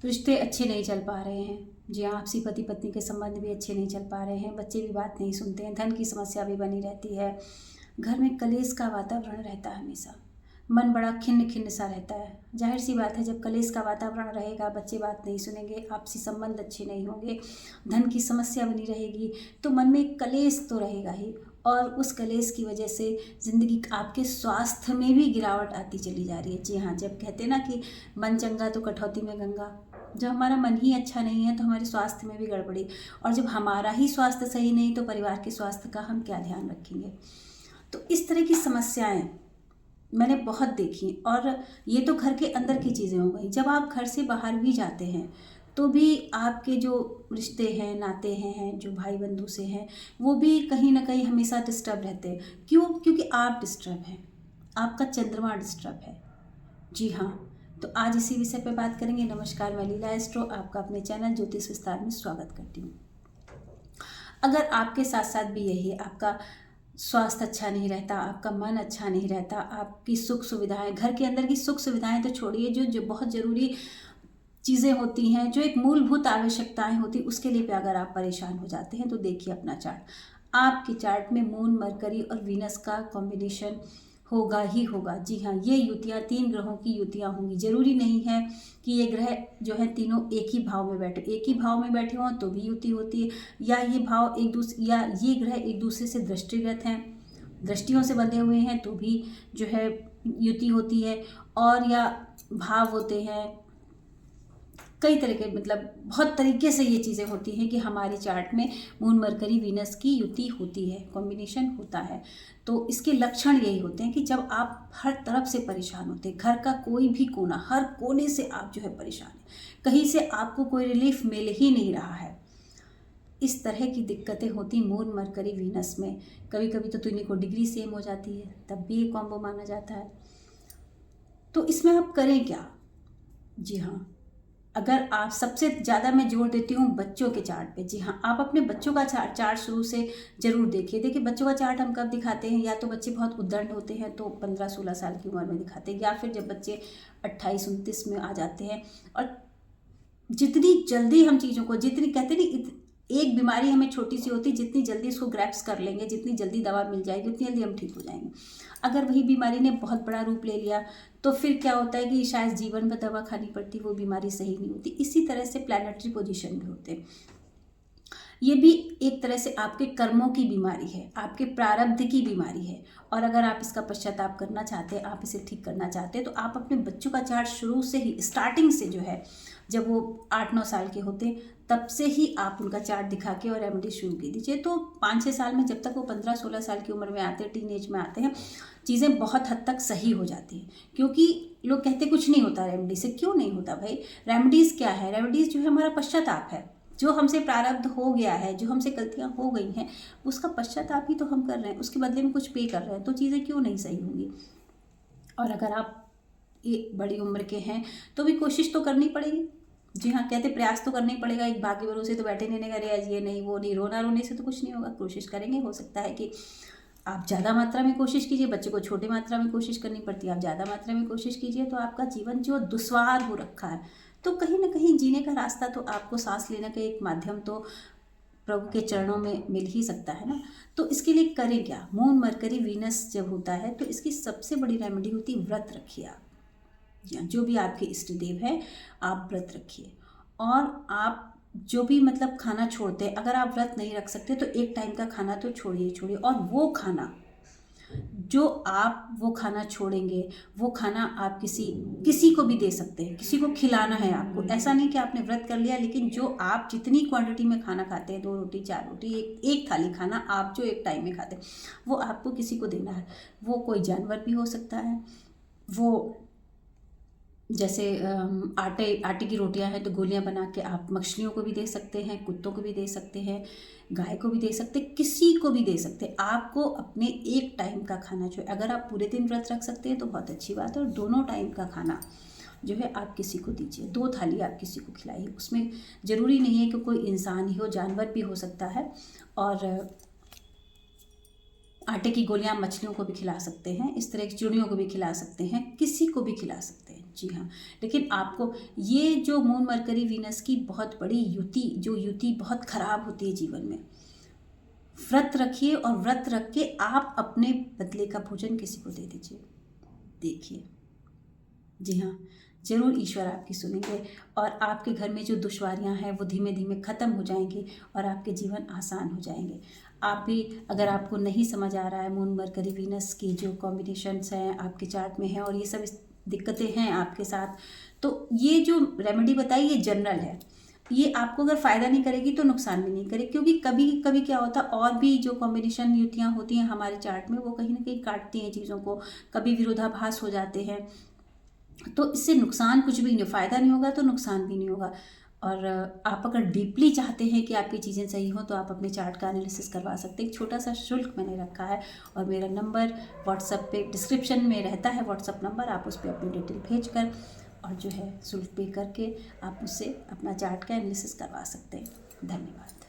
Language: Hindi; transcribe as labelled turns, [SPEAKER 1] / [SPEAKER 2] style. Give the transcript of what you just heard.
[SPEAKER 1] रिश्ते अच्छे नहीं चल पा रहे हैं। जी हाँ, आपसी पति पत्नी के संबंध भी अच्छे नहीं चल पा रहे हैं, बच्चे भी बात नहीं सुनते हैं, धन की समस्या भी बनी रहती है, घर में कलेश का वातावरण रहता है हमेशा, मन बड़ा खिन्न खिन्न सा रहता है। जाहिर सी बात है, जब कलेश का वातावरण रहेगा, बच्चे बात नहीं सुनेंगे, आपसी संबंध अच्छे नहीं होंगे, धन की समस्या बनी रहेगी, तो मन में एक कलेश तो रहेगा ही। और उस कलेश की वजह से ज़िंदगी आपके स्वास्थ्य में भी गिरावट आती चली जा रही है। जी हाँ, जब कहते हैं ना कि मन चंगा तो कटौती में गंगा, जब हमारा मन ही अच्छा नहीं है तो हमारे स्वास्थ्य में भी गड़बड़ी, और जब हमारा ही स्वास्थ्य सही नहीं तो परिवार के स्वास्थ्य का हम क्या ध्यान रखेंगे। तो इस तरह की समस्याएं मैंने बहुत देखी, और ये तो घर के अंदर की चीज़ें हो गई। जब आप घर से बाहर भी जाते हैं तो भी आपके जो रिश्ते हैं, नाते हैं, जो भाई बंधु से हैं, वो भी कहीं ना कहीं हमेशा डिस्टर्ब रहते हैं। क्यों? क्योंकि आप डिस्टर्ब हैं, आपका चंद्रमा डिस्टर्ब है। जी हाँ, तो आज इसी विषय पे बात करेंगे। नमस्कार, मैं लीला एस्ट्रो आपका अपने चैनल ज्योतिष विस्तार में स्वागत करती हूँ। अगर आपके साथ साथ भी यही है, आपका स्वास्थ्य अच्छा नहीं रहता, आपका मन अच्छा नहीं रहता, आपकी सुख सुविधाएं, घर के अंदर की सुख सुविधाएं तो छोड़िए, जो बहुत ज़रूरी चीज़ें होती हैं, जो एक मूलभूत आवश्यकताएं होती, उसके लिए भी अगर आप परेशान हो जाते हैं तो देखिए अपना चार्ट। आपके चार्ट में मून, मरकरी और वीनस का कॉम्बिनेशन होगा ही होगा। जी हाँ, ये युतियाँ 3 ग्रहों की युतियाँ होंगी। जरूरी नहीं है कि ये ग्रह जो है तीनों एक ही भाव में बैठे, एक ही भाव में बैठे हों तो भी युति होती है, या ये भाव एक दूसरे, या ये ग्रह एक दूसरे से दृष्टिगत हैं, दृष्टियों से बंधे हुए हैं तो भी जो है युति होती है, और या भाव होते हैं कई तरह के, मतलब बहुत तरीके से ये चीज़ें होती हैं कि हमारे चार्ट में मून, मरकरी, वीनस की युति होती है, कॉम्बिनेशन होता है। तो इसके लक्षण यही होते हैं कि जब आप हर तरफ से परेशान होते हैं, घर का कोई भी कोना, हर कोने से आप जो है परेशान हैं, कहीं से आपको कोई रिलीफ मिल ही नहीं रहा है, इस तरह की दिक्कतें होती मून, मरकरी, वीनस में। कभी कभी तो तीनों को डिग्री सेम हो जाती है, तब भी ये कॉम्बो माना जाता है। तो इसमें आप करें क्या? जी हाँ, अगर आप, सबसे ज़्यादा मैं जोर देती हूँ बच्चों के चार्ट पे। जी हाँ, आप अपने बच्चों का चार्ट शुरू से ज़रूर देखिए। देखिए, बच्चों का चार्ट हम कब दिखाते हैं? या तो बच्चे बहुत उद्दंड होते हैं तो 15-16 साल की उम्र में दिखाते हैं, या फिर जब बच्चे 28-29 में आ जाते हैं। और जितनी जल्दी हम चीज़ों को, जितनी कहते नहीं, एक बीमारी हमें छोटी सी होती, जितनी जल्दी इसको ग्रैप्स कर लेंगे, जितनी जल्दी दवा मिल जाएगी, उतनी जल्दी हम ठीक हो जाएंगे। अगर वही बीमारी ने बहुत बड़ा रूप ले लिया तो फिर क्या होता है कि शायद जीवन भर दवा खानी पड़ती, वो बीमारी सही नहीं होती। इसी तरह से प्लैनेटरी पोजीशन भी होते हैं। ये भी एक तरह से आपके कर्मों की बीमारी है, आपके प्रारब्ध की बीमारी है। और अगर आप इसका पश्चाताप करना चाहते हैं, आप इसे ठीक करना चाहते हैं, तो आप अपने बच्चों का चार्ट शुरू से ही, स्टार्टिंग से जो है, जब वो 8-9 साल के होते हैं तब से ही आप उनका चार्ट दिखा के और रेमेडी शुरू की दीजिए। तो 5-6 साल में, जब तक वो 15-16 साल की उम्र में आते हैं, टीनेज में आते हैं, चीज़ें बहुत हद तक सही हो जाती हैं। क्योंकि लोग कहते कुछ नहीं होता रेमेडी से। क्यों नहीं होता भाई? रेमेडीज़ क्या है? रेमेडीज़ जो है हमारा पश्चाताप है। जो हमसे प्रारब्ध हो गया है, जो हमसे गलतियां हो गई हैं, उसका पश्चाताप ही तो हम कर रहे हैं, उसके बदले में कुछ पे कर रहे हैं, तो चीज़ें क्यों नहीं सही होंगी। और अगर आप ये बड़ी उम्र के हैं तो भी कोशिश तो करनी पड़ेगी। जी हाँ, कहते प्रयास तो करना ही पड़ेगा। एक भाग्य भरोसे तो बैठे नहीं करे, आज ये नहीं वो नहीं, रोना रोने से तो कुछ नहीं होगा। कोशिश करेंगे, हो सकता है कि आप ज़्यादा मात्रा में कोशिश कीजिए, बच्चे को छोटी मात्रा में कोशिश करनी पड़ती है, आप ज़्यादा मात्रा में कोशिश कीजिए, तो आपका जीवन जो दुश्वार हो रखा है, तो कहीं ना कहीं जीने का रास्ता, तो आपको सांस लेने का एक माध्यम तो प्रभु के चरणों में मिल ही सकता है ना। तो इसके लिए करें क्या? मून, मरकरी, वीनस जब होता है तो इसकी सबसे बड़ी रेमेडी होती है व्रत रखिए आप। या जो भी आपके इष्ट देव है, आप व्रत रखिए। और आप जो भी, मतलब खाना छोड़ते हैं, अगर आप व्रत नहीं रख सकते तो एक टाइम का खाना तो छोड़िए छोड़िए। और वो खाना जो आप, वो खाना छोड़ेंगे, वो खाना आप किसी को भी दे सकते हैं, किसी को खिलाना है आपको। ऐसा नहीं कि आपने व्रत कर लिया, लेकिन जो आप जितनी क्वांटिटी में खाना खाते हैं, 2 रोटी 4 रोटी, एक थाली खाना आप जो एक टाइम में खाते हैं, वो आपको किसी को देना है। वो कोई जानवर भी हो सकता है, वो जैसे आटे की रोटियां हैं तो गोलियां बना के आप मछलियों को भी दे सकते हैं, कुत्तों को भी दे सकते हैं, गाय को भी दे सकते हैं, किसी को भी दे सकते हैं। आपको अपने एक टाइम का खाना जो है, अगर आप पूरे दिन व्रत रख सकते हैं तो बहुत अच्छी बात है। और दोनों टाइम का खाना जो है आप किसी को दीजिए, 2 थाली आप किसी को खिलाइए। उसमें ज़रूरी नहीं है कि कोई इंसान ही हो, जानवर भी हो सकता है। और आटे की गोलियां मछलियों को भी खिला सकते हैं, इस तरह की चिड़ियों को भी खिला सकते हैं, किसी को भी खिला सकते हैं। जी हाँ, लेकिन आपको ये जो मून मरकरी वीनस की बहुत बड़ी युति बहुत खराब होती है जीवन में, व्रत रखिए और व्रत रख के आप अपने बदले का भोजन किसी को दे दीजिए। देखिए, जी हाँ, ज़रूर ईश्वर आपकी सुनेंगे और आपके घर में जो दुश्वारियाँ हैं वो धीमे धीमे ख़त्म हो जाएंगी और आपके जीवन आसान हो जाएंगे। आप भी, अगर आपको नहीं समझ आ रहा है मून मरकरी वीनस की जो कॉम्बिनेशंस हैं आपके चार्ट में हैं और ये सब दिक्कतें हैं आपके साथ, तो ये जो रेमेडी बताई ये जनरल है। ये आपको अगर फ़ायदा नहीं करेगी तो नुकसान भी नहीं करेगी, क्योंकि कभी कभी क्या होता है, और भी जो कॉम्बिनेशन युतियाँ होती हैं हमारे चार्ट में वो कहीं ना कहीं काटती हैं चीज़ों को, कभी विरोधाभास हो जाते हैं। तो इससे नुकसान कुछ भी नहीं, फ़ायदा नहीं होगा तो नुकसान भी नहीं होगा। और आप अगर डीपली चाहते हैं कि आपकी चीज़ें सही हों तो आप अपने चार्ट का एनालिसिस करवा सकते हैं। एक छोटा सा शुल्क मैंने रखा है और मेरा नंबर व्हाट्सएप पे डिस्क्रिप्शन में रहता है, व्हाट्सएप नंबर, आप उस पर अपनी डिटेल भेज कर और जो है शुल्क पे करके आप मुझसे अपना चार्ट का एनालिसिस करवा सकते हैं। धन्यवाद।